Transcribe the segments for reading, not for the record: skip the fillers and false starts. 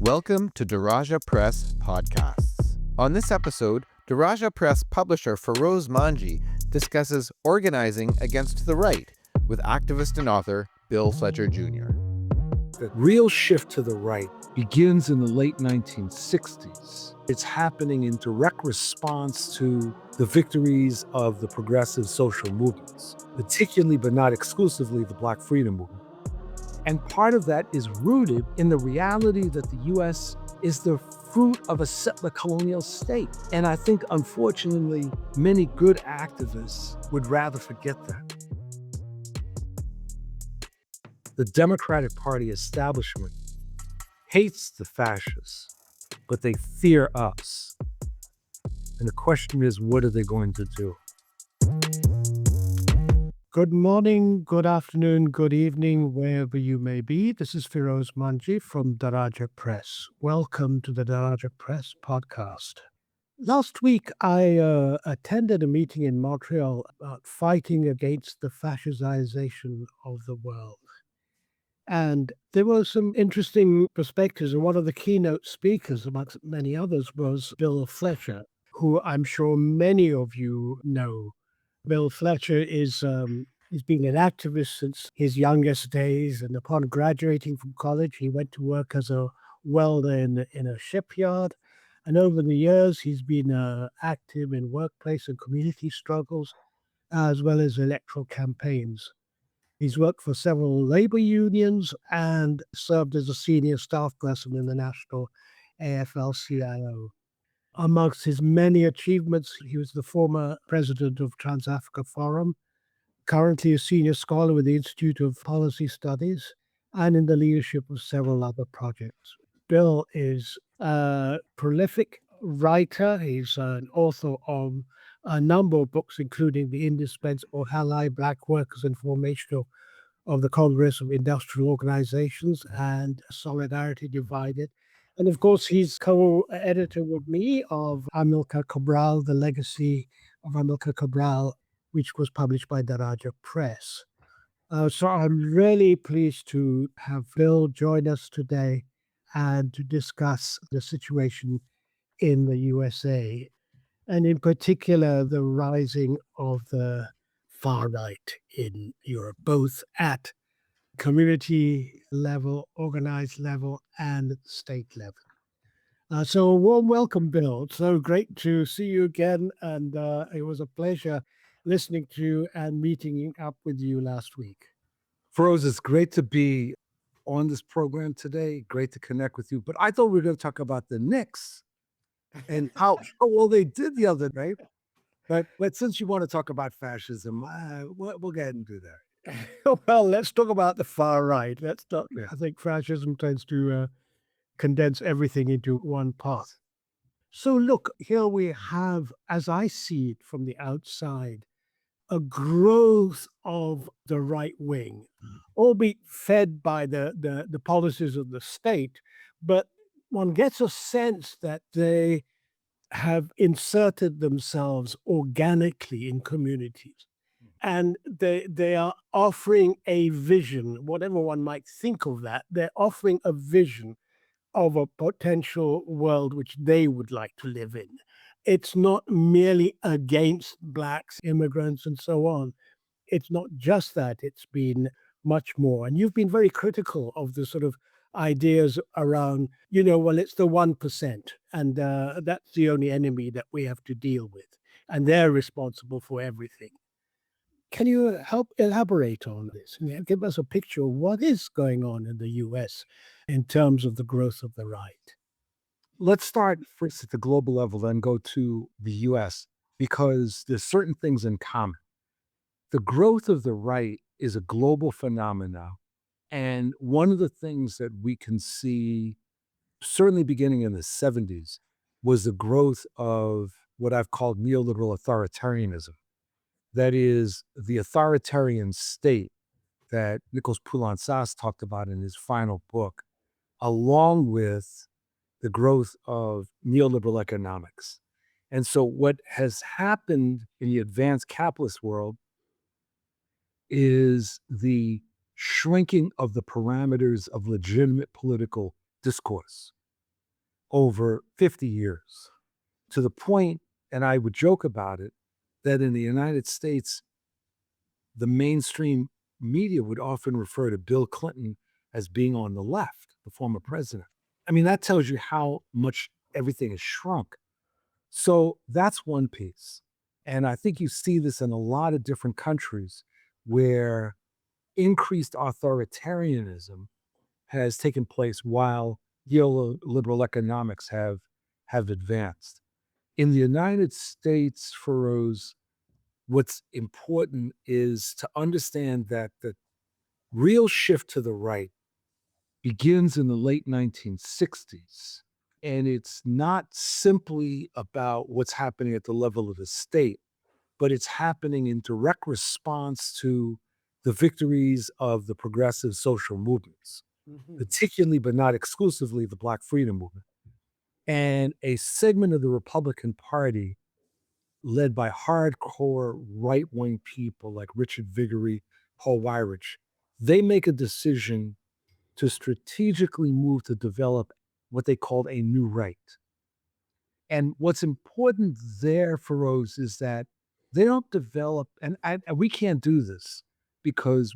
Welcome to Daraja Press Podcasts. On this episode, Daraja Press publisher Firoze Manji discusses organizing against the right with activist and author Bill Fletcher Jr. The real shift to the right begins in the late 1960s. It's happening in direct response to the victories of the progressive social movements, particularly but not exclusively the Black freedom movement. And part of that is rooted in the reality that the U.S. is the fruit of a settler colonial state. And I think, unfortunately, many good activists would rather forget that. The Democratic Party establishment hates the fascists, but they fear us. And the question is, what are they going to do? Good morning, good afternoon, good evening, wherever you may be. This is Firoze Manji from Daraja Press. Welcome to the Daraja Press podcast. Last week, I attended a meeting in Montreal about fighting against the fascization of the world. And there were some interesting perspectives. And one of the keynote speakers, amongst many others, was Bill Fletcher, who I'm sure many of you know. Bill Fletcher he's been an activist since his youngest days, and upon graduating from college, he went to work as a welder in a shipyard. And over the years, he's been active in workplace and community struggles, as well as electoral campaigns. He's worked for several labor unions and served as a senior staff person in the national AFL-CIO. Amongst his many achievements, he was the former president of TransAfrica Forum, currently a senior scholar with the Institute of Policy Studies, and in the leadership of several other projects. Bill is a prolific writer. He's an author of a number of books, including The Indispensable Ally, Black Workers and Formation of the Congress of Industrial Organizations, and Solidarity Divided. And of course, he's co-editor with me of Amilcar Cabral, The Legacy of Amilcar Cabral, which was published by Daraja Press. So I'm really pleased to have Bill join us today and to discuss the situation in the USA, and in particular, the rising of the far right in Europe, both at community level, organized level, and state level. So a warm welcome, Bill. So great to see you again. And it was a pleasure listening to and meeting up with you last week. Feroz, it's great to be on this program today. Great to connect with you. But I thought we were going to talk about the Knicks and how well they did the other night. But since you want to talk about fascism, we'll go ahead and do that. Well, let's talk about the far right. I think fascism tends to condense everything into one part. So look, here we have, as I see it from the outside, a growth of the right wing, albeit fed by the policies of the state, but one gets a sense that they have inserted themselves organically in communities. And they are offering a vision, whatever one might think of that, they're offering a vision of a potential world which they would like to live in. It's not merely against blacks, immigrants, and so on. It's not just that, it's been much more. And you've been very critical of the sort of ideas around, well, it's the 1%, and that's the only enemy that we have to deal with, and they're responsible for everything. Can you help elaborate on this and give us a picture of what is going on in the US in terms of the growth of the right? Let's start first at the global level, then go to the US, because there's certain things in common. The growth of the right is a global phenomenon. And one of the things that we can see, certainly beginning in the 70s, was the growth of what I've called neoliberal authoritarianism. That is the authoritarian state that Nicholas Poulan-Sas talked about in his final book, along with the growth of neoliberal economics. And so what has happened in the advanced capitalist world is the shrinking of the parameters of legitimate political discourse. over 50 years, to the point, and I would joke about it, that in the United States, the mainstream media would often refer to Bill Clinton as being on the left, the former president. I mean, that tells you how much everything has shrunk. So that's one piece. And I think you see this in a lot of different countries where increased authoritarianism has taken place while neoliberal economics have advanced. In the United States, Feroz, what's important is to understand that the real shift to the right begins in the late 1960s. And it's not simply about what's happening at the level of the state, but it's happening in direct response to the victories of the progressive social movements, particularly but not exclusively the Black freedom movement. And a segment of the Republican Party led by hardcore right-wing people like Richard Viguerie, Paul Weyrich, they make a decision to strategically move to develop what they called a new right. And what's important there, Feroz, is that they don't develop, and we can't do this because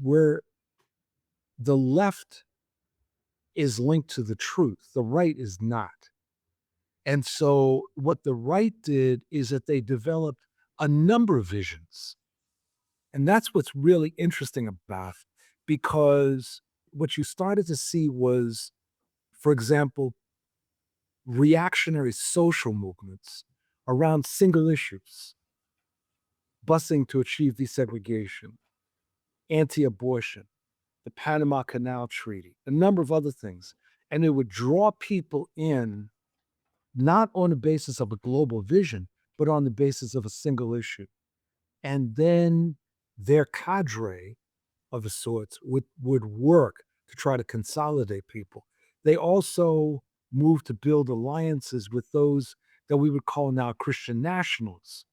the left is linked to the truth. The right is not. And so what the right did is that they developed a number of visions. And that's what's really interesting about it, because what you started to see was, for example, reactionary social movements around single issues, busing to achieve desegregation, anti-abortion, the Panama Canal Treaty, a number of other things. And it would draw people in, not on the basis of a global vision, but on the basis of a single issue. And then their cadre of a sorts would work to try to consolidate people. They also moved to build alliances with those that we would call now Christian nationalists,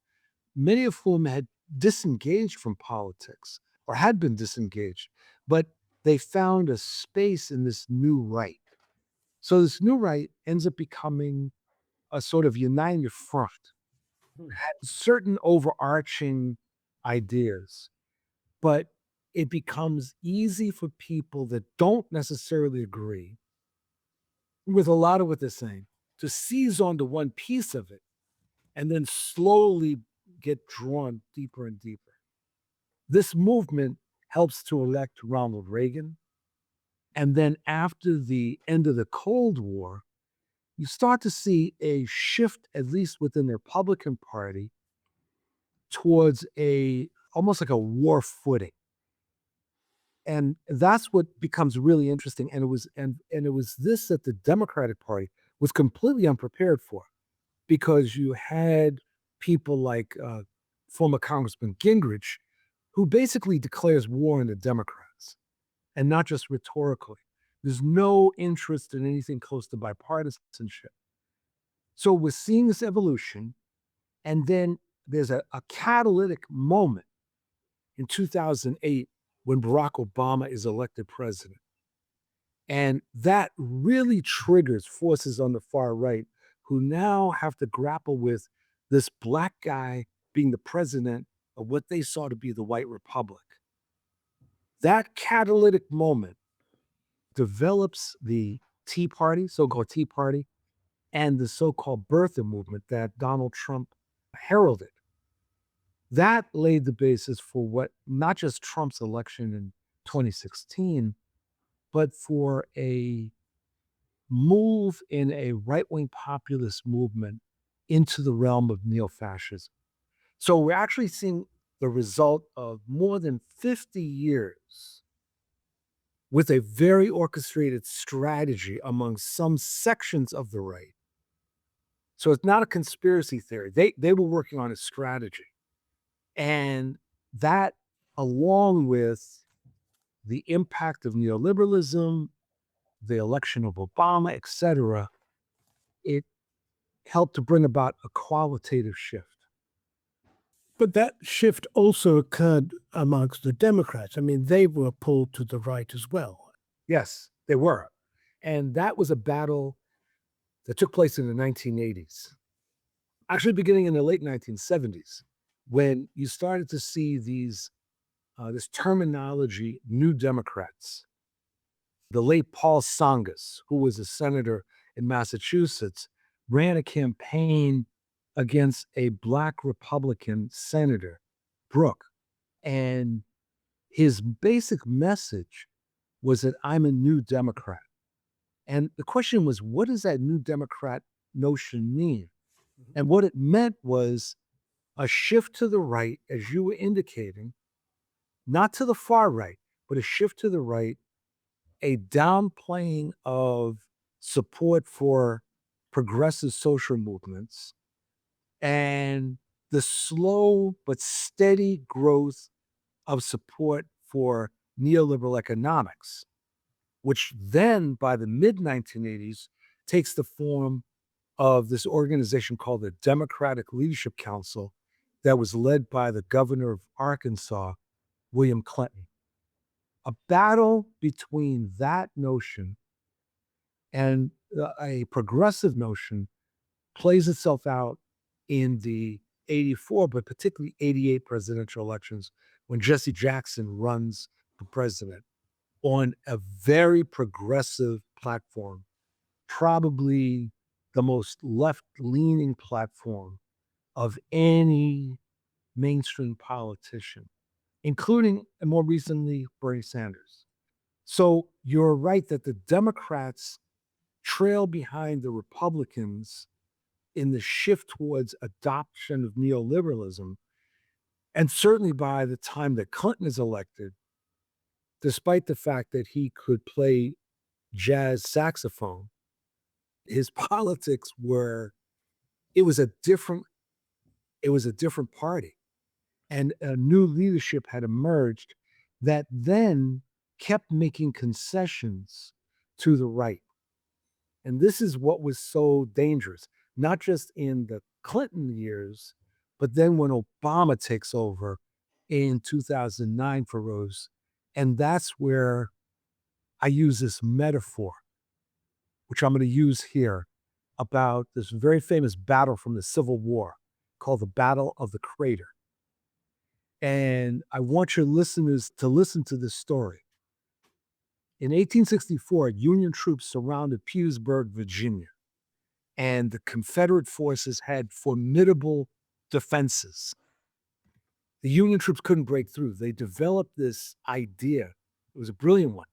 many of whom had disengaged from politics or had been disengaged, but they found a space in this new right. So this new right ends up becoming a sort of uniting front, had certain overarching ideas, but it becomes easy for people that don't necessarily agree with a lot of what they're saying to seize onto one piece of it and then slowly get drawn deeper and deeper. This movement helps to elect Ronald Reagan. And then after the end of the Cold War, you start to see a shift, at least within the Republican Party, towards almost like a war footing. And that's what becomes really interesting. And it was this that the Democratic Party was completely unprepared for, because you had people like former Congressman Gingrich, who basically declares war on the Democrats, and not just rhetorically. There's no interest in anything close to bipartisanship. So we're seeing this evolution, and then there's a catalytic moment in 2008 when Barack Obama is elected president. And that really triggers forces on the far right who now have to grapple with this Black guy being the president of what they saw to be the white republic. That catalytic moment develops the Tea Party, so-called Tea Party, and the so-called birther movement that Donald Trump heralded. That laid the basis for what, not just Trump's election in 2016, but for a move in a right-wing populist movement into the realm of neo-fascism. So we're actually seeing the result of more than 50 years with a very orchestrated strategy among some sections of the right. So it's not a conspiracy theory. They were working on a strategy. And that, along with the impact of neoliberalism, the election of Obama, et cetera, it helped to bring about a qualitative shift. But that shift also occurred amongst the Democrats. I mean, they were pulled to the right as well. Yes, they were. And that was a battle that took place in the 1980s, actually beginning in the late 1970s, when you started to see this terminology, New Democrats. The late Paul Tsongas, who was a senator in Massachusetts, ran a campaign against a Black Republican senator, Brooke. And his basic message was that I'm a New Democrat. And the question was, what does that New Democrat notion mean? And what it meant was a shift to the right, as you were indicating, not to the far right, but a shift to the right, a downplaying of support for progressive social movements, and the slow but steady growth of support for neoliberal economics, which then by the mid 1980s takes the form of this organization called the Democratic Leadership Council that was led by the governor of Arkansas, William Clinton. A battle between that notion and a progressive notion plays itself out in the 84, but particularly 88 presidential elections when Jesse Jackson runs for president on a very progressive platform, probably the most left-leaning platform of any mainstream politician, including, and more recently, Bernie Sanders. So you're right that the Democrats trail behind the Republicans in the shift towards adoption of neoliberalism. And certainly by the time that Clinton is elected, despite the fact that he could play jazz saxophone, his politics were, it was a different, it was a different party. And a new leadership had emerged that then kept making concessions to the right. And this is what was so dangerous, not just in the Clinton years, but then when Obama takes over in 2009 for Rose. And that's where I use this metaphor, which I'm going to use here, about this very famous battle from the Civil War called the Battle of the Crater. And I want your listeners to listen to this story. In 1864, Union troops surrounded Petersburg, Virginia, and the Confederate forces had formidable defenses. The Union troops couldn't break through. They developed this idea, it was a brilliant one,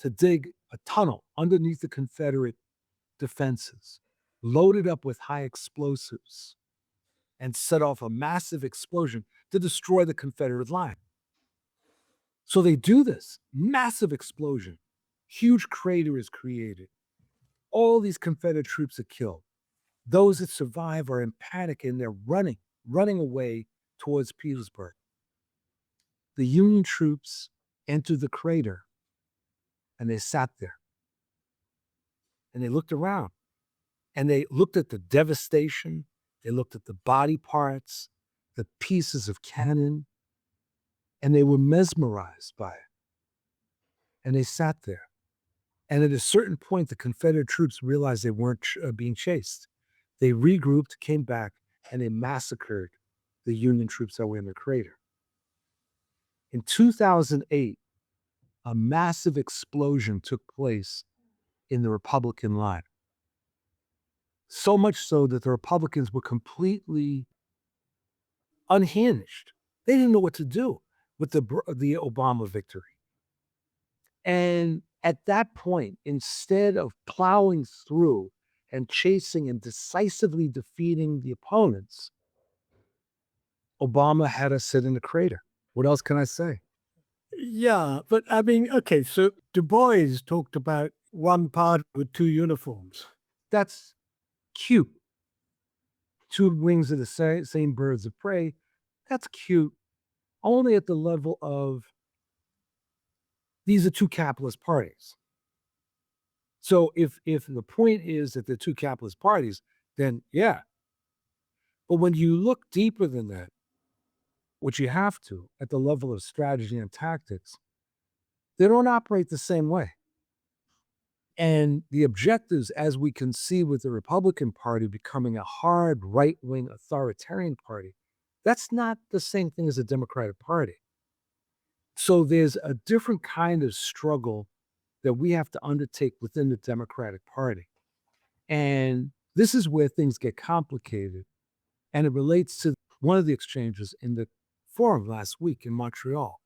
to dig a tunnel underneath the Confederate defenses, loaded up with high explosives, and set off a massive explosion to destroy the Confederate line. So they do this massive explosion, huge crater is created. All these Confederate troops are killed. Those that survive are in panic and they're running away towards Petersburg. The Union troops entered the crater and they sat there and they looked around and they looked at the devastation. They looked at the body parts, the pieces of cannon, and they were mesmerized by it. And they sat there. And at a certain point, the Confederate troops realized they weren't being chased. They regrouped, came back, and they massacred the Union troops that were in the crater. In 2008, a massive explosion took place in the Republican line. So much so that the Republicans were completely unhinged. They didn't know what to do with the Obama victory. And at that point, instead of plowing through and chasing and decisively defeating the opponents, Obama had us sit in the crater. What else can I say? Yeah, but I mean, okay, so Du Bois talked about one part with two uniforms. That's cute. Two wings of the same birds of prey. That's cute. Only at the level of these are two capitalist parties. So if the point is that they're two capitalist parties, then yeah. But when you look deeper than that, which you have to at the level of strategy and tactics, they don't operate the same way. And the objectives, as we can see with the Republican Party becoming a hard right-wing authoritarian party, that's not the same thing as the Democratic Party. So there's a different kind of struggle that we have to undertake within the Democratic Party. And this is where things get complicated. And it relates to one of the exchanges in the forum last week in Montreal,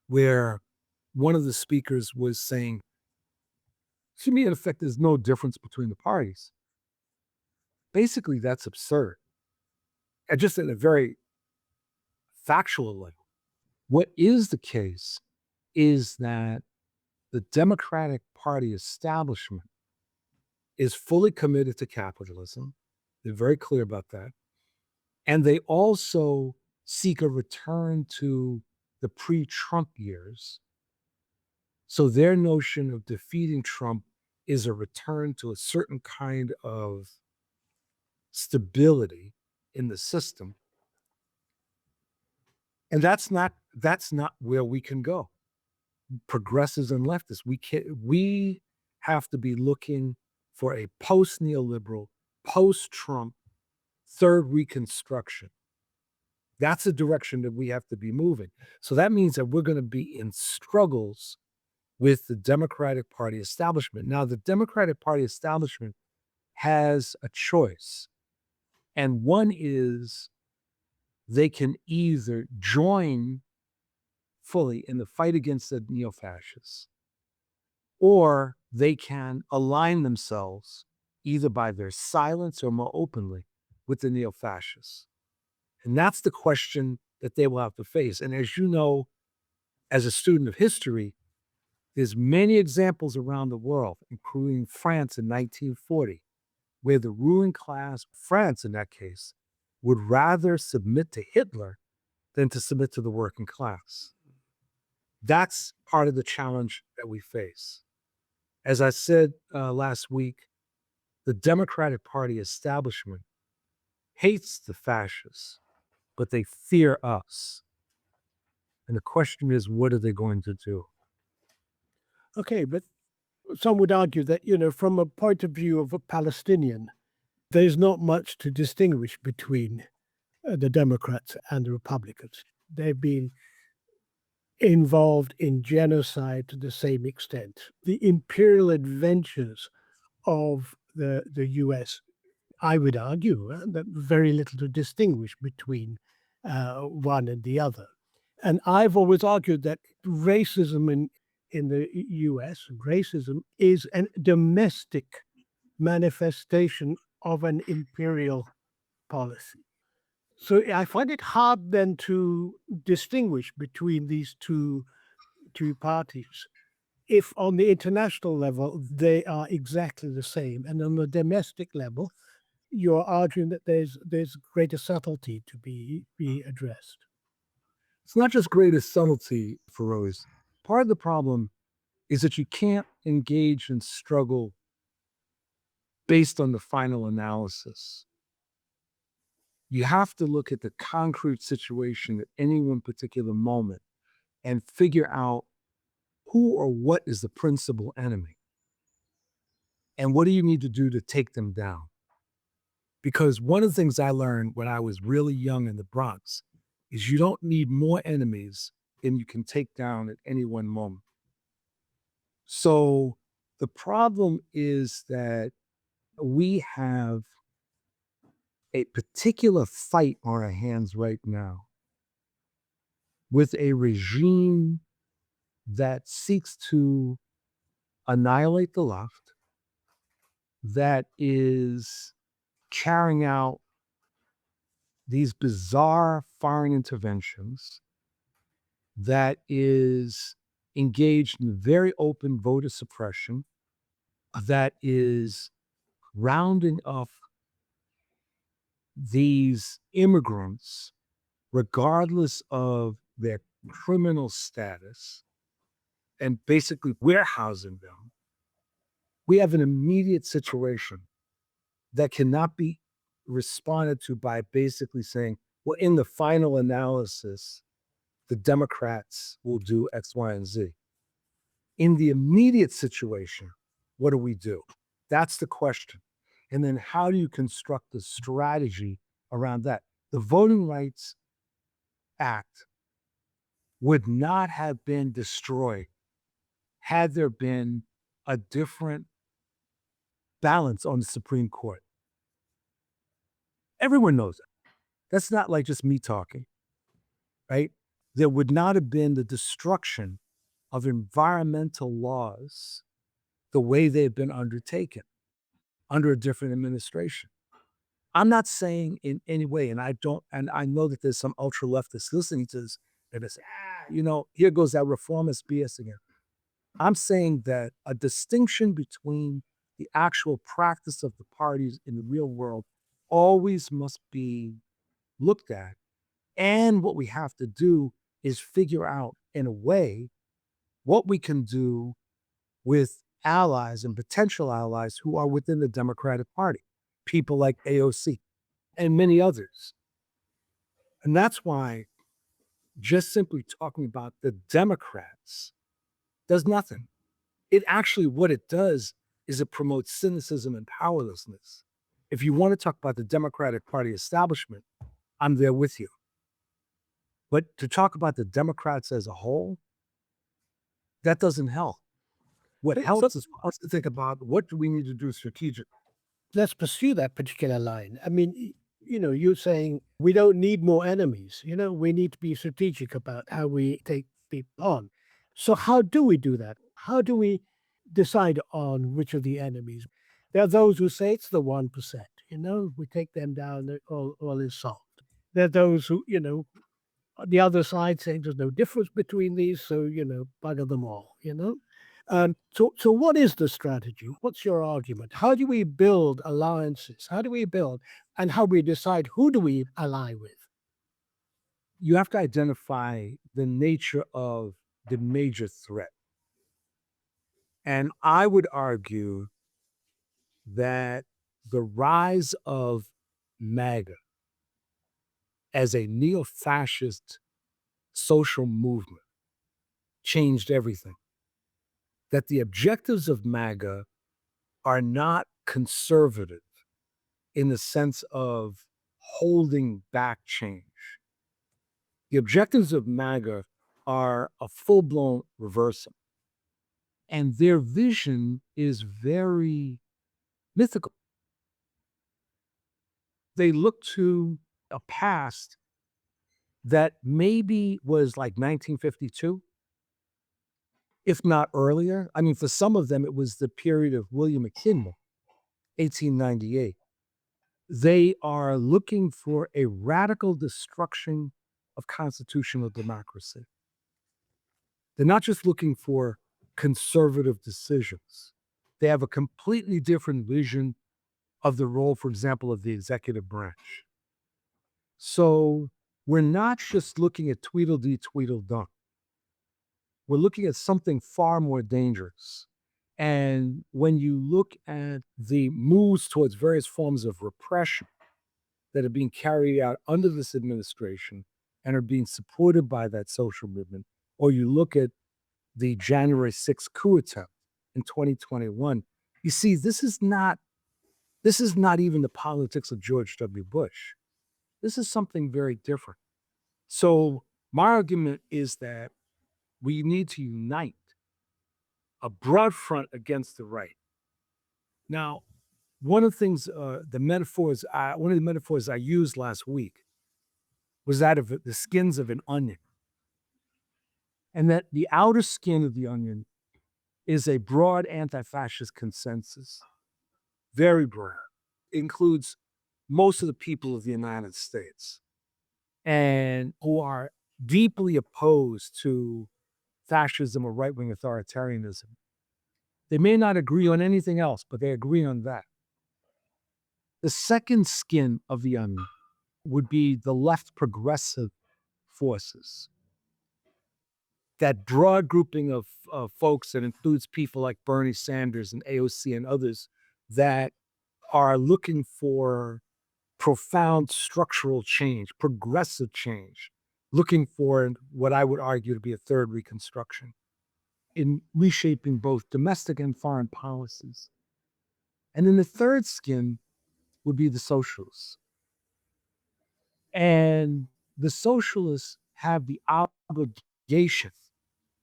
where one of the speakers was saying, to me, in effect, there's no difference between the parties. Basically, that's absurd. And just at a very factual level, what is the case is that the Democratic Party establishment is fully committed to capitalism. They're very clear about that. And they also seek a return to the pre-Trump years. So their notion of defeating Trump is a return to a certain kind of stability in the system. And that's not where we can go. Progressives and leftists, we have to be looking for a post-neoliberal, post-Trump, third reconstruction. That's the direction that we have to be moving. So that means that we're going to be in struggles with the Democratic Party establishment. Now, the Democratic Party establishment has a choice. And one is they can either join fully in the fight against the neo-fascists, or they can align themselves either by their silence or more openly with the neo-fascists. And that's the question that they will have to face. And as you know, as a student of history, there's many examples around the world, including France in 1940, where the ruling class, France in that case, would rather submit to Hitler than to submit to the working class. That's part of the challenge that we face. As I said last week, the Democratic Party establishment hates the fascists, but they fear us. And the question is, what are they going to do? Okay, but some would argue that, from a point of view of a Palestinian, there's not much to distinguish between the Democrats and the Republicans. They've been involved in genocide to the same extent. The imperial adventures of the US, I would argue that very little to distinguish between one and the other. And I've always argued that racism in the US, racism is a domestic manifestation of an imperial policy. So I find it hard then to distinguish between these two parties. If on the international level they are exactly the same, and on the domestic level, you're arguing that there's greater subtlety to be addressed. It's not just greater subtlety, Firoze. Part of the problem is that you can't engage in struggle based on the final analysis. You have to look at the concrete situation at any one particular moment and figure out who or what is the principal enemy. And what do you need to do to take them down? Because one of the things I learned when I was really young in the Bronx is you don't need more enemies than you can take down at any one moment. So the problem is that we have a particular fight on our hands right now with a regime that seeks to annihilate the left, that is carrying out these bizarre foreign interventions, that is engaged in very open voter suppression, that is rounding up these immigrants, regardless of their criminal status, and basically warehousing them. We have an immediate situation that cannot be responded to by basically saying, well, in the final analysis, the Democrats will do X, Y, and Z. In the immediate situation, What do we do? That's the question. And then how do you construct the strategy around that? The Voting Rights Act would not have been destroyed had there been a different balance on the Supreme Court. Everyone knows it. That's not like just me talking, right? There would not have been the destruction of environmental laws the way they've been undertaken under a different administration. I'm not saying in any way, and I know that there's some ultra leftists listening to this, and they say, here goes that reformist BS again. I'm saying that a distinction between the actual practice of the parties in the real world always must be looked at. And what we have to do is figure out, in a way, what we can do with allies and potential allies who are within the Democratic Party, people like AOC and many others. And that's why just simply talking about the Democrats does nothing. What it does is it promotes cynicism and powerlessness. If you want to talk about the Democratic Party establishment, I'm there with you. But to talk about the Democrats as a whole, that doesn't help. What helps is for us to think about what do we need to do strategically. Let's pursue that particular line. I mean, you're saying we don't need more enemies. We need to be strategic about how we take people on. So how do we do that? How do we decide on which of the enemies? There are those who say it's the 1%. We take them down, all is solved. There are those who, on the other side saying there's no difference between these, so, bugger them all. So what is the strategy? What's your argument? How do we build alliances? How do we build and how we decide who do we ally with? You have to identify the nature of the major threat. And I would argue that the rise of MAGA as a neo-fascist social movement changed everything. That the objectives of MAGA are not conservative in the sense of holding back change. The objectives of MAGA are a full-blown reversal. And their vision is very mythical. They look to a past that maybe was like 1952, if not earlier. I mean, for some of them, it was the period of William McKinley, 1898. They are looking for a radical destruction of constitutional democracy. They're not just looking for conservative decisions. They have a completely different vision of the role, for example, of the executive branch. So we're not just looking at Tweedledee, Tweedledum. We're looking at something far more dangerous. And when you look at the moves towards various forms of repression that are being carried out under this administration and are being supported by that social movement, or you look at the January 6th coup attempt in 2021, you see, this is not even the politics of George W. Bush. This is something very different. So my argument is that we need to unite a broad front against the right. Now, one of the metaphors I used last week was that of the skins of an onion. And that the outer skin of the onion is a broad anti-fascist consensus, very broad, includes most of the people of the United States, and who are deeply opposed to fascism or right-wing authoritarianism. They may not agree on anything else, but they agree on that. The second skin of the onion would be the left progressive forces. That broad grouping of folks that includes people like Bernie Sanders and AOC and others that are looking for profound structural change, progressive change, looking for what I would argue to be a third Reconstruction. in reshaping both domestic and foreign policies. And then the third skin would be the socialists. And the socialists have the obligation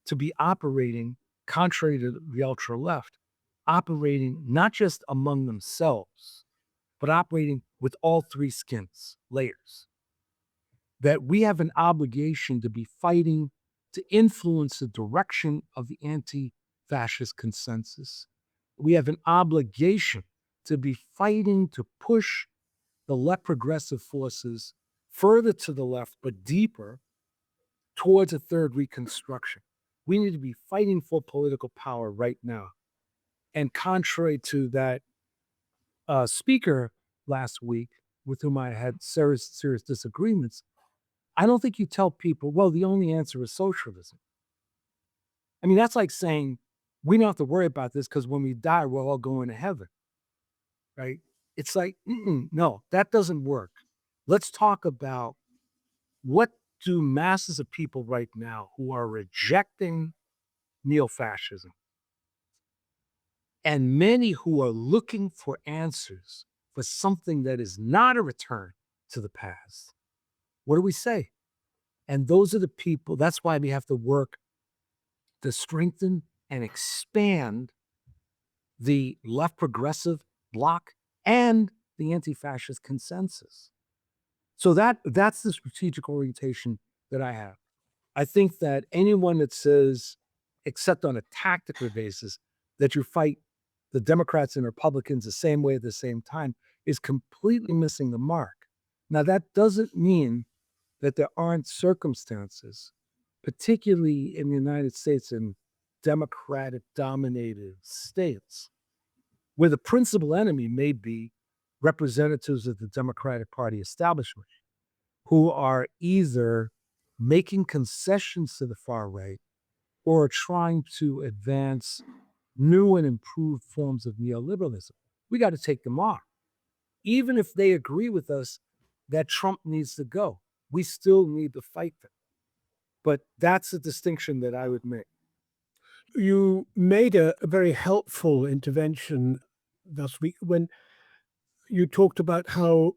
to be operating, contrary to the ultra left, operating not just among themselves, but operating with all three skins, layers. That we have an obligation to be fighting to influence the direction of the anti fascist consensus. We have an obligation to be fighting to push the left progressive forces further to the left, but deeper towards a third reconstruction. We need to be fighting for political power right now. And contrary to that speaker last week, with whom I had serious disagreements, I don't think you tell people, well, the only answer is socialism. I mean, that's like saying, we don't have to worry about this because when we die, we're all going to heaven, right? It's like, no, that doesn't work. Let's talk about what do masses of people right now who are rejecting neo-fascism and many who are looking for answers for something that is not a return to the past. What do we say? And those are the people, that's why we have to work to strengthen and expand the left progressive bloc and the anti-fascist consensus. So that's the strategic orientation that I have. I think that anyone that says, except on a tactical basis, that you fight the Democrats and Republicans the same way at the same time is completely missing the mark. Now, that doesn't mean that there aren't circumstances, particularly in the United States and Democratic-dominated states, where the principal enemy may be representatives of the Democratic Party establishment who are either making concessions to the far right or trying to advance new and improved forms of neoliberalism. We got to take them off. Even if they agree with us that Trump needs to go, we still need to fight them. But that's a distinction that I would make. You made a very helpful intervention last week when you talked about how,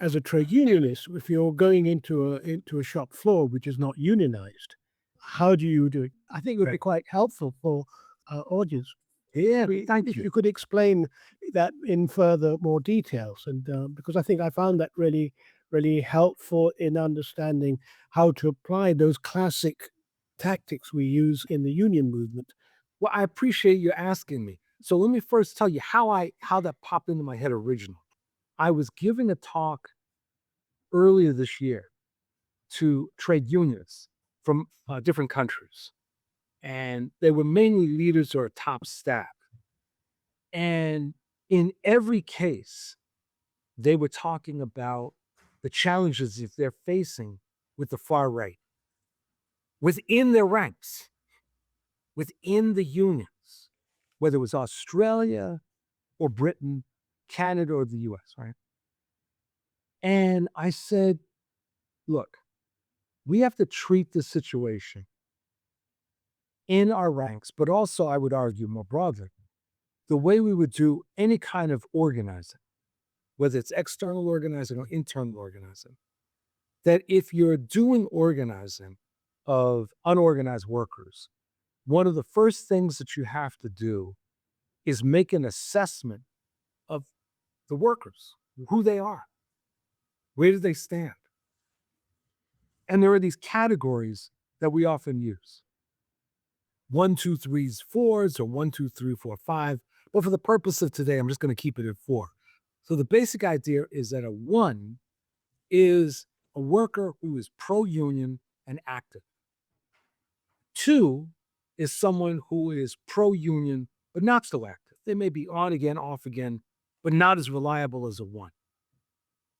as a trade unionist, if you're going into a shop floor which is not unionized, how do you do it? I think it would be Right. quite helpful for our audience. Yeah, thank If you. you could explain that in further more details, and because I think I found that really, really helpful in understanding how to apply those classic tactics we use in the union movement. Well, I appreciate you asking me. So let me first tell you how that popped into my head originally. I was giving a talk earlier this year to trade unionists from different countries, and they were mainly leaders or top staff. And in every case, they were talking about the challenges that they're facing with the far right within their ranks, within the unions, whether it was Australia or Britain, Canada or the US, right? And I said, look, we have to treat this situation in our ranks, but also, I would argue more broadly, the way we would do any kind of organizing, whether it's external organizing or internal organizing, that if you're doing organizing of unorganized workers, one of the first things that you have to do is make an assessment of the workers, who they are, where do they stand? And there are these categories that we often use. 1, 2, 3s, 4s, or 1, 2, 3, 4, 5. But for the purpose of today, I'm just going to keep it at 4. So the basic idea is that a 1 is a worker who is pro-union and active. 2 is someone who is pro-union but not so active. They may be on again, off again, but not as reliable as a 1.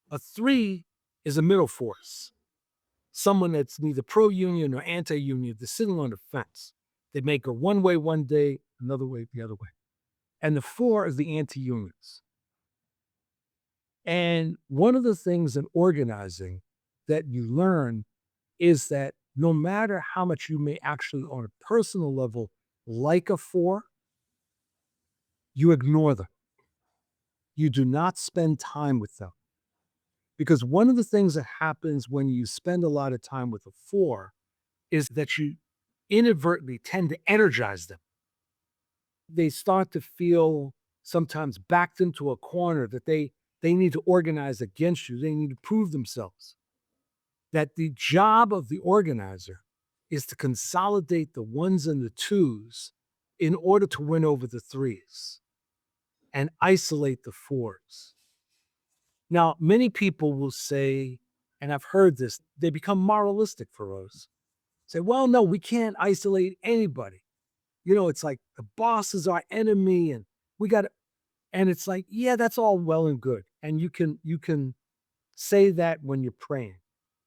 A 3 is a middle force, someone that's neither pro-union or anti-union. They're sitting on the fence. They may go one way one day, another way the other way. And the 4 is the anti-unions. And one of the things in organizing that you learn is that no matter how much you may actually on a personal level like a four, you ignore them. You do not spend time with them. Because one of the things that happens when you spend a lot of time with a four is that you inadvertently tend to energize them. They start to feel sometimes backed into a corner that they need to organize against you. They need to prove themselves. That the job of the organizer is to consolidate the ones and the twos in order to win over the threes and isolate the fours. Now, many people will say, and I've heard this, they become moralistic, Firoze. Say, well, no, we can't isolate anybody. It's like the boss is our enemy and we got to, and it's like, yeah, that's all well and good. And you can say that when you're praying,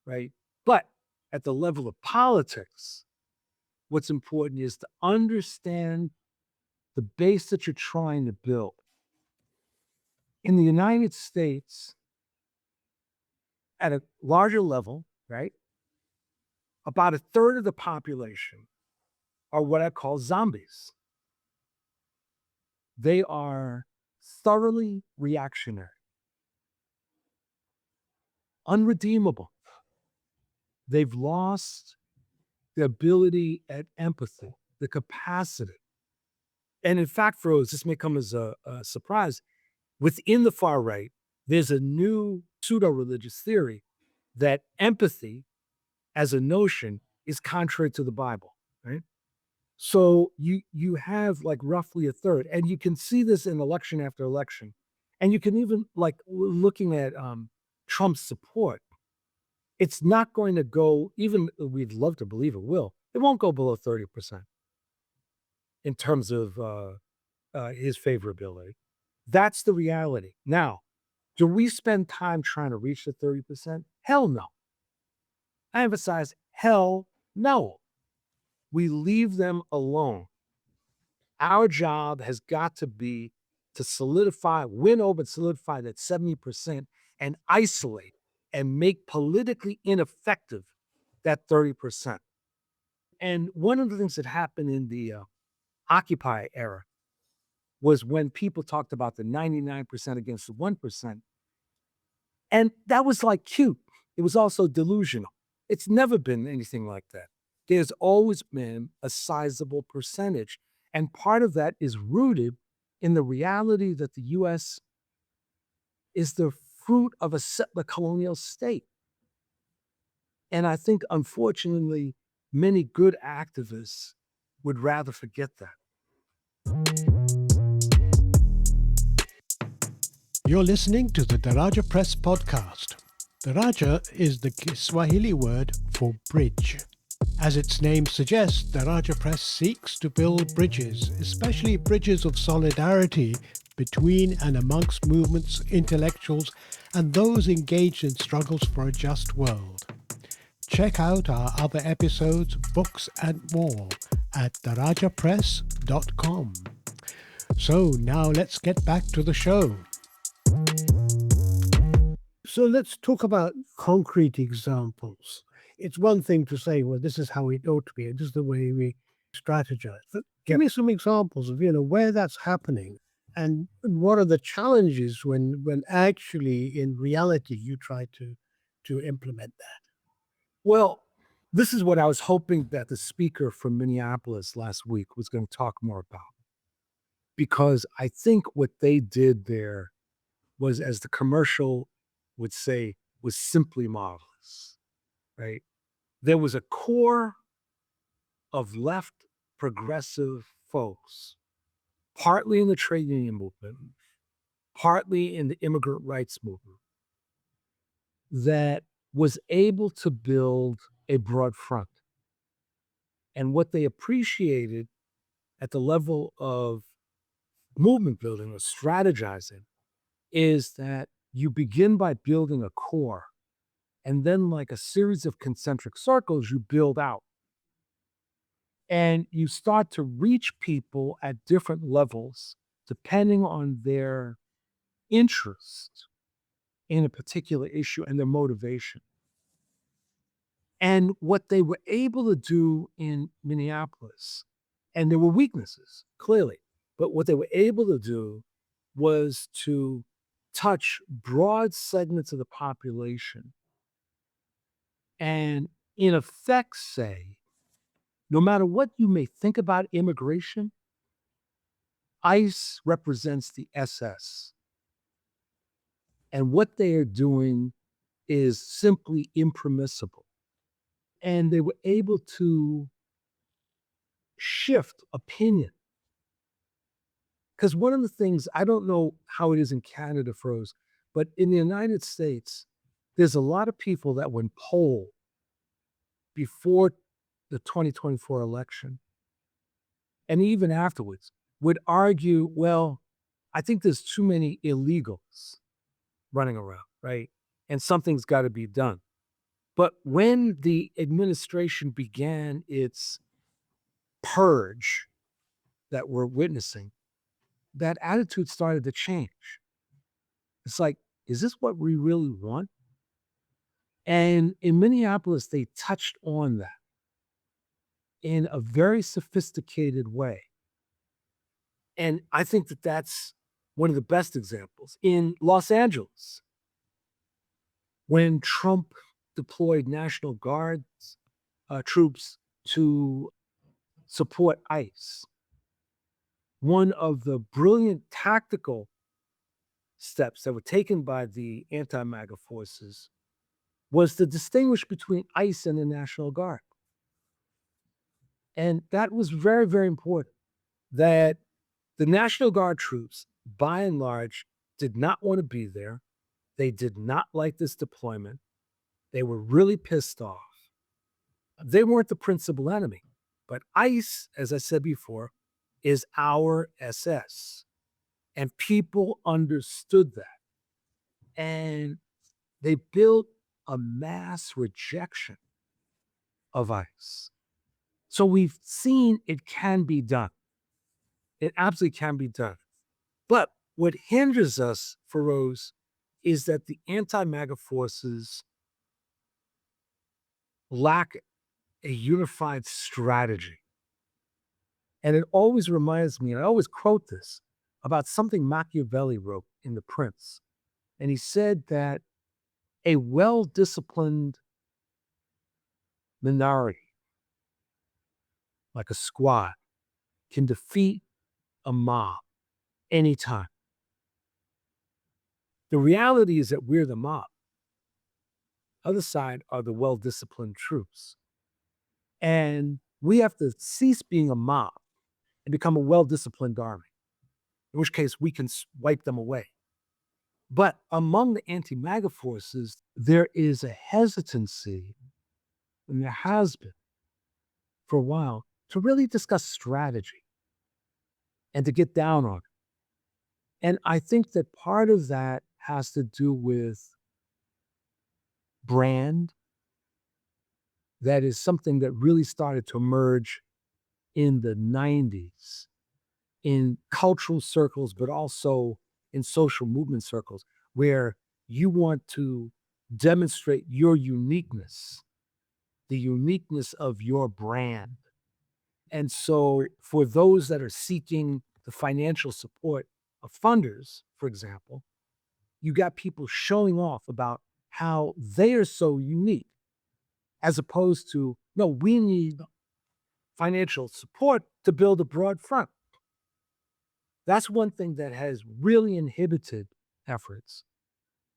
right? But at the level of politics, what's important is to understand the base that you're trying to build. In the United States, at a larger level, right, about a third of the population are what I call zombies. They are thoroughly reactionary, unredeemable. They've lost the ability at empathy, the capacity. And in fact, Firoze, this may come as a surprise, within the far right, there's a new pseudo-religious theory that empathy as a notion is contrary to the Bible, right? So you have like roughly a third, and you can see this in election after election. And you can even like looking at Trump's support, it's not going to go, even we'd love to believe it will, it won't go below 30% in terms of his favorability. That's the reality. Now, do we spend time trying to reach the 30%? Hell no. I emphasize hell no. We leave them alone. Our job has got to be to solidify, win over and solidify that 70% and isolate and make politically ineffective that 30%. And one of the things that happened in the Occupy era was when people talked about the 99% against the 1%. And that was like cute. It was also delusional. It's never been anything like that. There's always been a sizable percentage. And part of that is rooted in the reality that the US is the fruit of a settler colonial state. And I think, unfortunately, many good activists would rather forget that. You're listening to the Daraja Press podcast. Daraja is the Kiswahili word for bridge. As its name suggests, Daraja Press seeks to build bridges, especially bridges of solidarity between and amongst movements, intellectuals, and those engaged in struggles for a just world. Check out our other episodes, books, and more at darajapress.com. So now let's get back to the show. So let's talk about concrete examples. It's one thing to say, well, this is how it ought to be. This is the way we strategize. But give me some examples of, where that's happening and what are the challenges when actually in reality you try to implement that. Well, this is what I was hoping that the speaker from Minneapolis last week was going to talk more about. Because I think what they did there was, as the commercial would say, was simply marvelous, right? There was a core of left progressive folks, partly in the trade union movement, partly in the immigrant rights movement, that was able to build a broad front. And what they appreciated at the level of movement building or strategizing is that you begin by building a core, and then, like a series of concentric circles, you build out. And you start to reach people at different levels depending on their interest in a particular issue and their motivation. And what they were able to do in Minneapolis And there were weaknesses, clearly. But what they were able to do was to touch broad segments of the population and, in effect, say, no matter what you may think about immigration, ICE represents the SS. And what they are doing is simply impermissible. And they were able to shift opinion. Because one of the things, I don't know how it is in Canada, Froze, but in the United States, there's a lot of people that when polled before the 2024 election, and even afterwards, would argue, well, I think there's too many illegals running around, right? And something's got to be done. But when the administration began its purge that we're witnessing, that attitude started to change. It's like, is this what we really want? And in Minneapolis, they touched on that in a very sophisticated way. And I think that that's one of the best examples. In Los Angeles, when Trump deployed National Guard troops to support ICE, one of the brilliant tactical steps that were taken by the anti-MAGA forces was to distinguish between ICE and the National Guard. And that was very, very important, that the National Guard troops, by and large, did not want to be there. They did not like this deployment. They were really pissed off. They weren't the principal enemy. But ICE, as I said before, is our SS. And people understood that. And they built a mass rejection of ICE. So we've seen it can be done. It absolutely can be done. But what hinders us, Firoze, is that the anti-MAGA forces lack a unified strategy. And it always reminds me, and I always quote this, about something Machiavelli wrote in The Prince. And he said that a well-disciplined minority, like a squad, can defeat a mob anytime. The reality is that we're the mob. Other side are the well-disciplined troops. And we have to cease being a mob and become a well-disciplined army, in which case we can wipe them away. But among the anti-MAGA forces, there is a hesitancy, and there has been for a while, to really discuss strategy and to get down on it. And I think that part of that has to do with brand. That is something that really started to emerge in the 90s in cultural circles, but also in social movement circles, where you want to demonstrate your uniqueness, the uniqueness of your brand. And so for those that are seeking the financial support of funders, for example, you got people showing off about how they are so unique, as opposed to, no, we need financial support to build a broad front. That's one thing that has really inhibited efforts.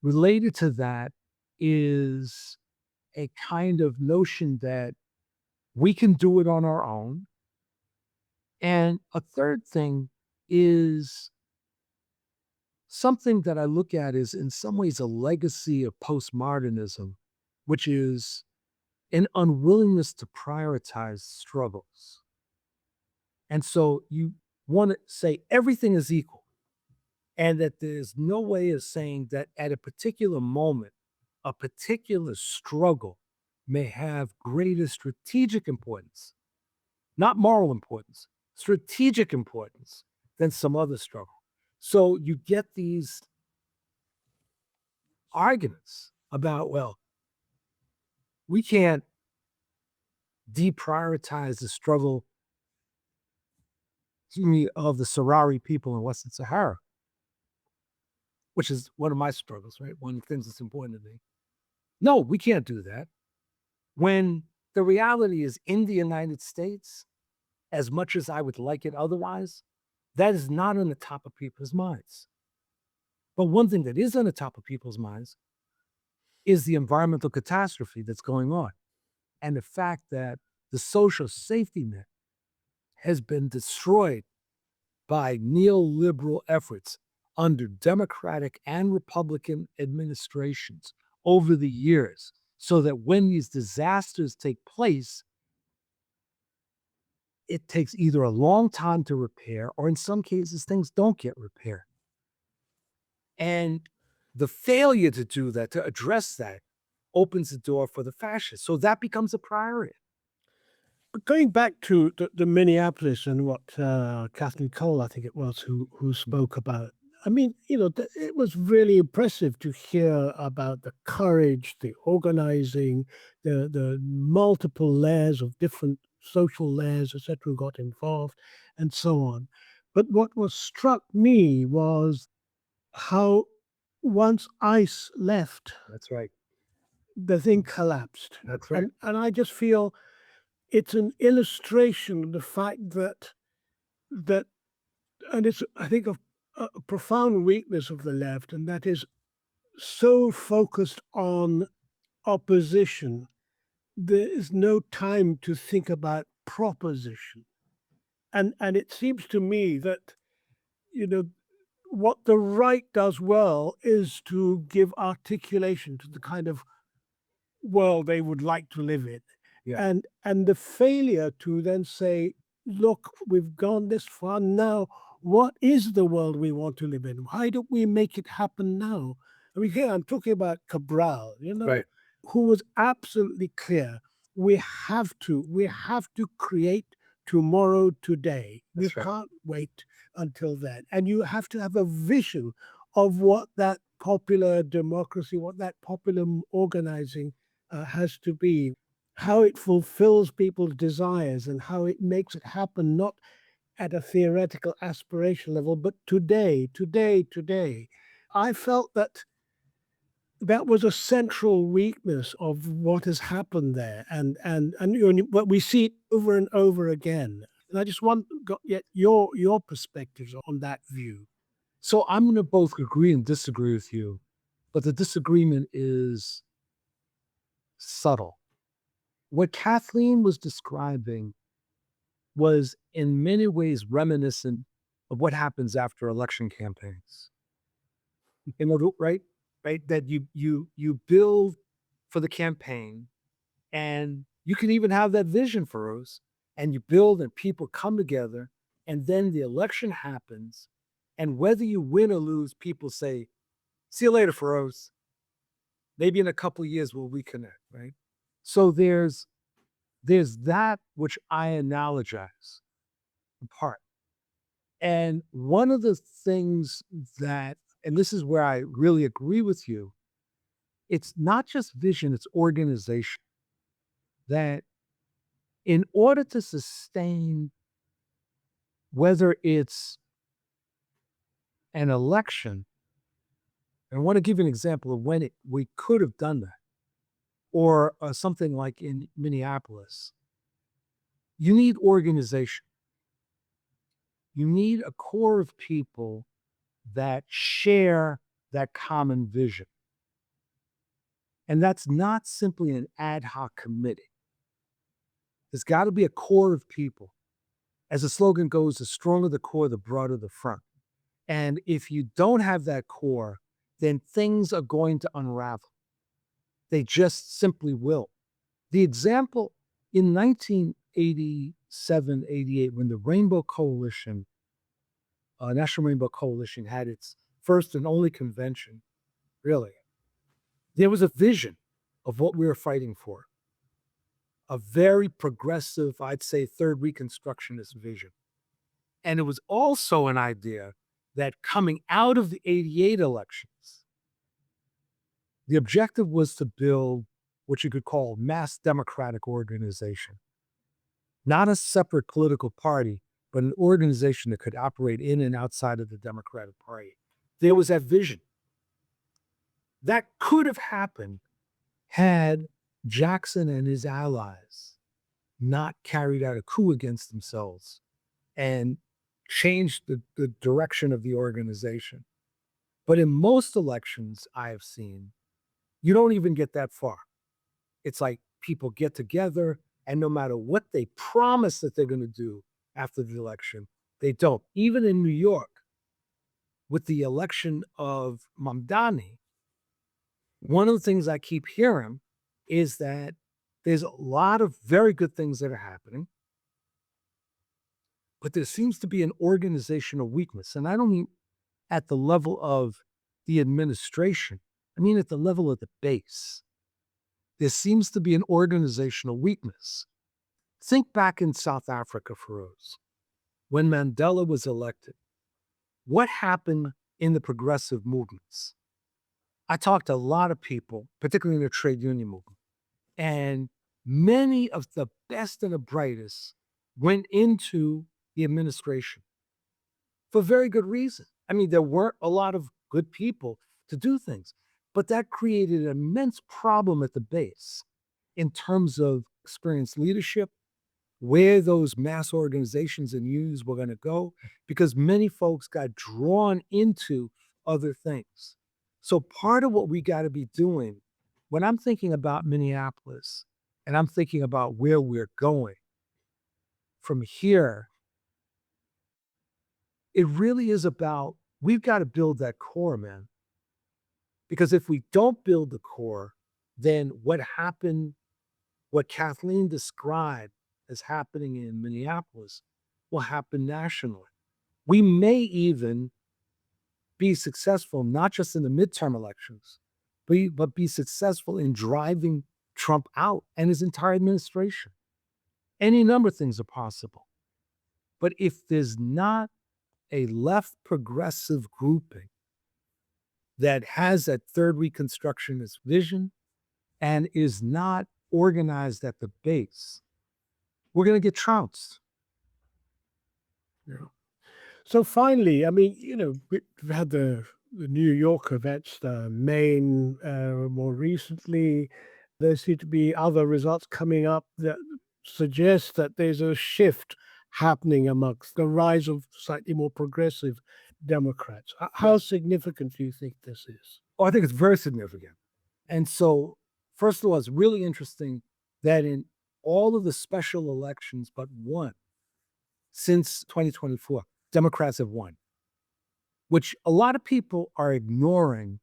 Related to that is a kind of notion that we can do it on our own. And a third thing is something that I look at is in some ways a legacy of postmodernism, which is an unwillingness to prioritize struggles. And so you want to say everything is equal, and that there's no way of saying that at a particular moment, a particular struggle may have greater strategic importance, not moral importance, strategic importance than some other struggle. So you get these arguments about, well, we can't deprioritize the struggle of the Sahrawi people in Western Sahara, which is one of my struggles, right? One of the things that's important to me. No, we can't do that. When the reality is in the United States, as much as I would like it otherwise, that is not on the top of people's minds. But one thing that is on the top of people's minds is the environmental catastrophe that's going on. And the fact that the social safety net has been destroyed by neoliberal efforts under Democratic and Republican administrations over the years, so that when these disasters take place, it takes either a long time to repair, or in some cases, things don't get repaired. And the failure to do that, to address that, opens the door for the fascists. So that becomes a priority. But going back to the Minneapolis and what Kathleen Cole, I think it was, who spoke about. I mean, it was really impressive to hear about the courage, the organizing, the multiple layers of different social layers, etc., who got involved, and so on. But what was struck me was how once ICE left, That's right. the thing collapsed. That's right. And I just feel it's an illustration of the fact that and it's, I think, a profound weakness of the left, and that is so focused on opposition, there is no time to think about proposition. And it seems to me that, you know, what the right does well is to give articulation to the kind of world they would like to live in. Yeah. And the failure to then say, look, we've gone this far now. What is the world we want to live in? Why don't we make it happen now? I mean, here I'm talking about Cabral, Right. who was absolutely clear. We have to create tomorrow today. That's We right. can't wait until then. And you have to have a vision of what that popular democracy, what that popular organizing has to be, how it fulfills people's desires and how it makes it happen, not at a theoretical aspiration level, but today, today, today. I felt that that was a central weakness of what has happened there, but we see it over and over again. And I just want got yet your perspectives on that view. So I'm going to both agree and disagree with you, but the disagreement is subtle. What Kathleen was describing was in many ways reminiscent of what happens after election campaigns. Right? Right? That you build for the campaign, and you can even have that vision, Firoze, and you build and people come together, and then the election happens, and whether you win or lose, people say, see you later, Firoze. Maybe in a couple of years we'll reconnect, right? So there's that which I analogize in part. And one of the things that, and this is where I really agree with you, it's not just vision, it's organization. That in order to sustain, whether it's an election, and I want to give you an example of when we could have done that, or something like in Minneapolis, you need organization. You need a core of people that share that common vision. And that's not simply an ad hoc committee. There's got to be a core of people. As the slogan goes, the stronger the core, the broader the front. And if you don't have that core, then things are going to unravel. They just simply will. The example in 1987, 88, when the Rainbow Coalition, National Rainbow Coalition, had its first and only convention, really, there was a vision of what we were fighting for. A very progressive, I'd say, third Reconstructionist vision. And it was also an idea that coming out of the 88 elections, the objective was to build what you could call mass democratic organization. Not a separate political party, but an organization that could operate in and outside of the Democratic Party. There was that vision. That could have happened had Jackson and his allies not carried out a coup against themselves and changed the direction of the organization. But in most elections I have seen, you don't even get that far. It's like people get together, and no matter what they promise that they're going to do after the election, they don't. Even in New York, with the election of Mamdani, one of the things I keep hearing is that there's a lot of very good things that are happening, but there seems to be an organizational weakness. And I don't mean at the level of the administration, I mean at the level of the base. There seems to be an organizational weakness. Think back in South Africa, Firoze, when Mandela was elected. What happened in the progressive movements? I talked to a lot of people, particularly in the trade union movement, and many of the best and the brightest went into the administration for very good reason. I mean, there weren't a lot of good people to do things, but that created an immense problem at the base in terms of experienced leadership, where those mass organizations and unions were going to go, because many folks got drawn into other things. So part of what we got to be doing when I'm thinking about Minneapolis and I'm thinking about where we're going from here, it really is about we've got to build that core, man. Because if we don't build the core, then what happened, what Kathleen described as happening in Minneapolis will happen nationally. We may even be successful, not just in the midterm elections, but be successful in driving Trump out and his entire administration. Any number of things are possible. But if there's not a left progressive grouping that has that third Reconstructionist vision and is not organized at the base, we're going to get trounced. Yeah. So finally, I mean, we've had the New York events, the Maine, more recently. There seem to be other results coming up that suggest that there's a shift happening amongst the rise of slightly more progressive Democrats. How significant do you think this is? Oh, I think it's very significant. And so, first of all, it's really interesting that in all of the special elections but one since 2024, Democrats have won, which a lot of people are ignoring.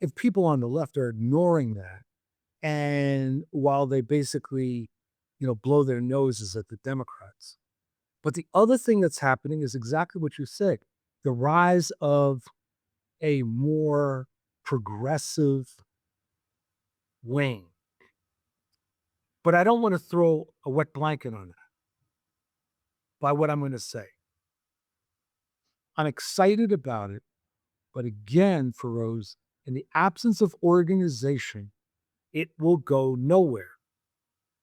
If people on the left are ignoring that, and while they basically, blow their noses at the Democrats. But the other thing that's happening is exactly what you said, the rise of a more progressive wing. But I don't want to throw a wet blanket on that by what I'm going to say. I'm excited about it. But again, Firoze, in the absence of organization, it will go nowhere.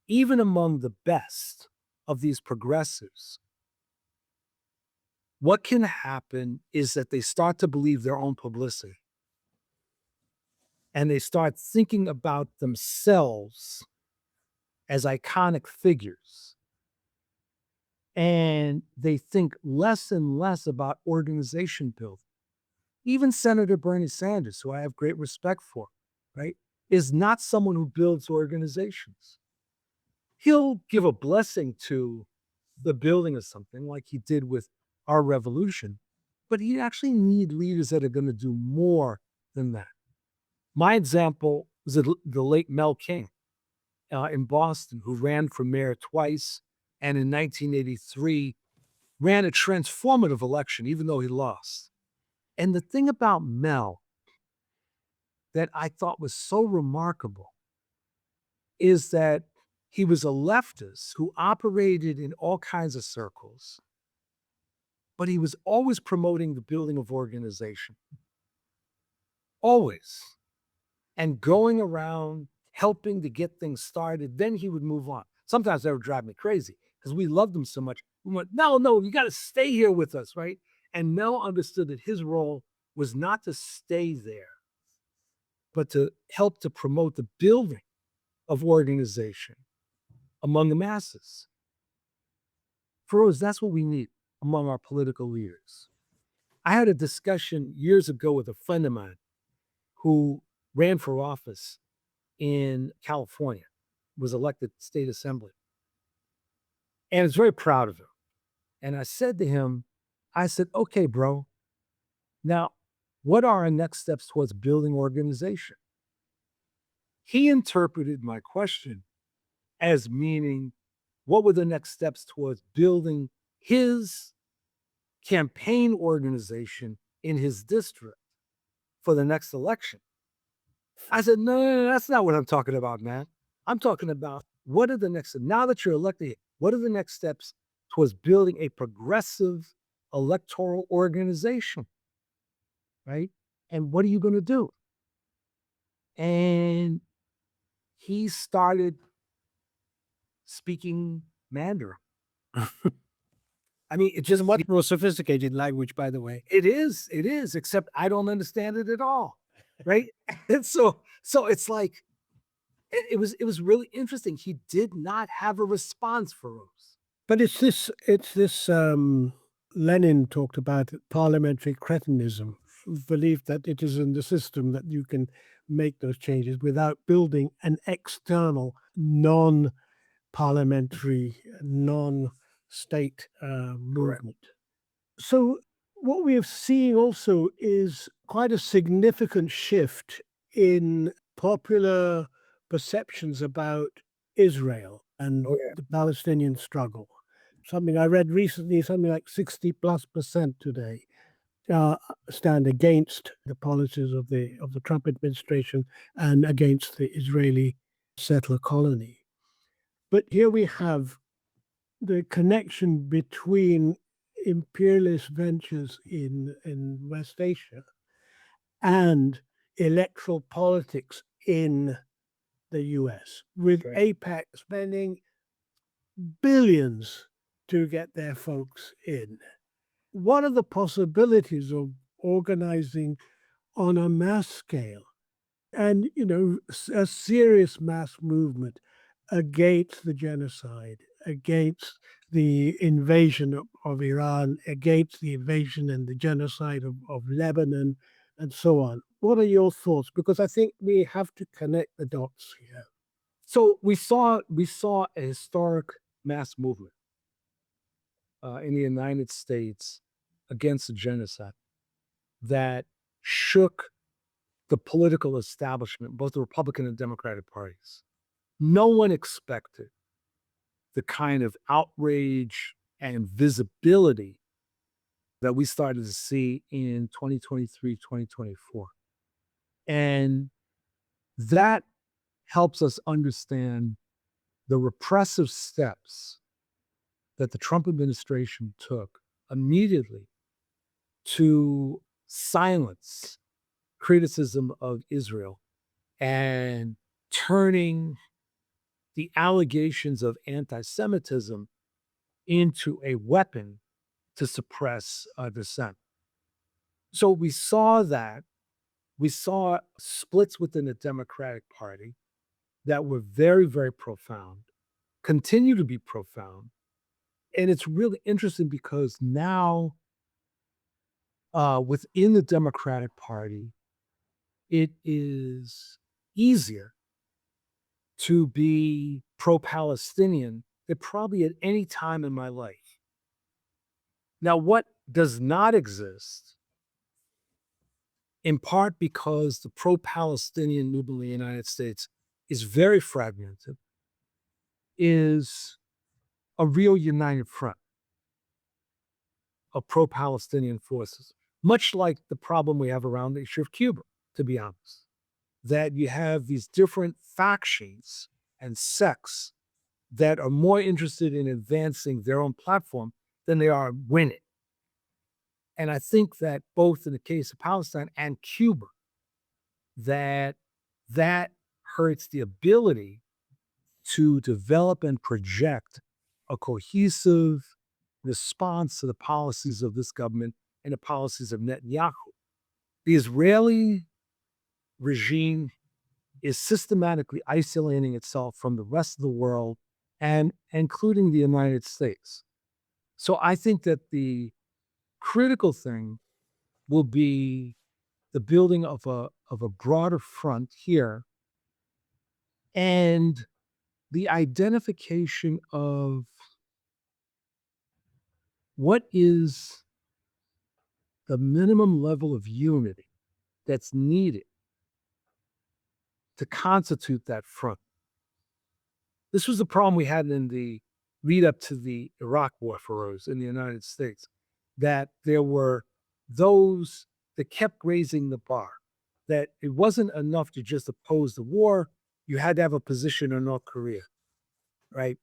Even among the best of these progressives, what can happen is that they start to believe their own publicity. And they start thinking about themselves as iconic figures. And they think less and less about organization building. Even Senator Bernie Sanders, who I have great respect for, right, is not someone who builds organizations. He'll give a blessing to the building of something like he did with our revolution, but he actually need leaders that are going to do more than that. My example was the late Mel King in Boston, who ran for mayor twice, and in 1983 ran a transformative election, even though he lost. And the thing about Mel that I thought was so remarkable is that he was a leftist who operated in all kinds of circles, but he was always promoting the building of organization. Always. And going around helping to get things started. Then he would move on. Sometimes that would drive me crazy because we loved him so much. We went, no, you got to stay here with us, right? And Mel understood that his role was not to stay there, but to help to promote the building of organization among the masses. For us, that's what we need among our political leaders. I had a discussion years ago with a friend of mine who ran for office in California, was elected state assembly, and is very proud of him. And I said to him, I said, okay, bro, now what are our next steps towards building organization? He interpreted my question as meaning, what were the next steps towards building his campaign organization in his district for the next election? I said, no, that's not what I'm talking about, man. I'm talking about what are the next, now that you're elected, what are the next steps towards building a progressive electoral organization, right? And what are you going to do? And he started speaking Mandarin. I mean, it just Much more sophisticated language, by the way. it is, except I don't understand it at all. Right. And so it's like it was really interesting. He did not have a response for us. But it's this Lenin talked about parliamentary cretinism, belief that it is in the system that you can make those changes without building an external, non-parliamentary, non-state movement. So what we are seeing also is quite a significant shift in popular perceptions about Israel and Oh, yeah. the Palestinian struggle. Something I read recently, something like 60+% today stand against the policies of the Trump administration and against the Israeli settler colony. But here we have the connection between imperialist ventures in West Asia and electoral politics in the US, with Right. APAC spending billions to get their folks in. What are the possibilities of organizing on a mass scale and, a serious mass movement against the genocide, against the invasion of Iran, against the invasion and the genocide of Lebanon, and so on? What are your thoughts? Because I think we have to connect the dots here. So we saw a historic mass movement in the United States against the genocide that shook the political establishment, both the Republican and Democratic parties. No one expected the kind of outrage and visibility that we started to see in 2023, 2024. And that helps us understand the repressive steps that the Trump administration took immediately to silence criticism of Israel and turning the allegations of anti Semitism into a weapon to suppress dissent. So we saw that. We saw splits within the Democratic Party that were very, very profound, continue to be profound. And it's really interesting because now, within the Democratic Party, it is easier to be pro-Palestinian than probably at any time in my life. Now, what does not exist, in part because the pro-Palestinian movement in the United States is very fragmented, is a real united front of pro-Palestinian forces, much like the problem we have around the issue of Cuba, to be honest. That you have these different factions and sects that are more interested in advancing their own platform than they are winning. And I think that both in the case of Palestine and Cuba, that hurts the ability to develop and project a cohesive response to the policies of this government and the policies of Netanyahu. The Israeli regime is systematically isolating itself from the rest of the world and including the United States. So I think that the critical thing will be the building of a broader front here and the identification of what is the minimum level of unity that's needed to constitute that front. This was the problem we had in the lead up to the Iraq War, Firoze, in the United States, that there were those that kept raising the bar, that it wasn't enough to just oppose the war. You had to have a position on North Korea, right?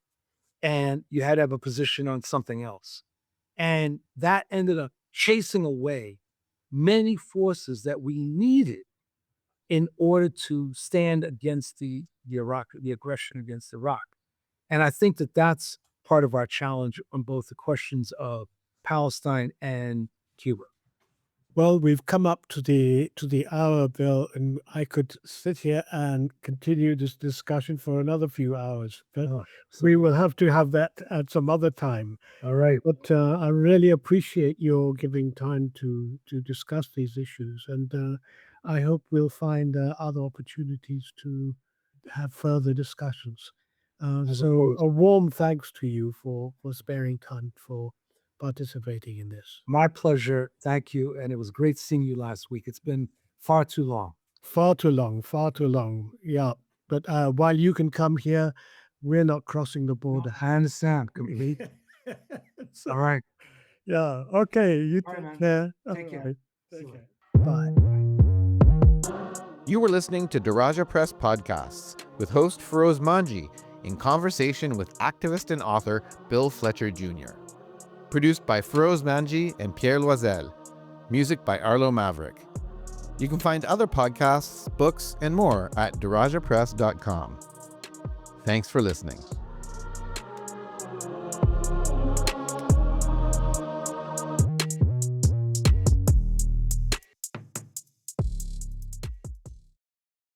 And you had to have a position on something else. And that ended up chasing away many forces that we needed in order to stand against the aggression against Iraq. And I think that that's part of our challenge on both the questions of Palestine and Cuba. Well, we've come up to the hour, Bill, and I could sit here and continue this discussion for another few hours. But we will have to have that at some other time. All right. But I really appreciate your giving time to discuss these issues, and I hope we'll find other opportunities to have further discussions. So a warm thanks to you for sparing time for participating in this. My pleasure. Thank you. And it was great seeing you last week. It's been far too long. Far too long, far too long. Yeah. But while you can come here, we're not crossing the border. I understand completely. So, All right. yeah. Okay. You All right, take man. care. Take care. All right. See Take you care. Bye. You were listening to Daraja Press Podcasts with host Firoze Manji in conversation with activist and author Bill Fletcher Jr. Produced by Firoze Manji and Pierre Loisel. Music by Arlo Maverick. You can find other podcasts, books, and more at darajapress.com. Thanks for listening.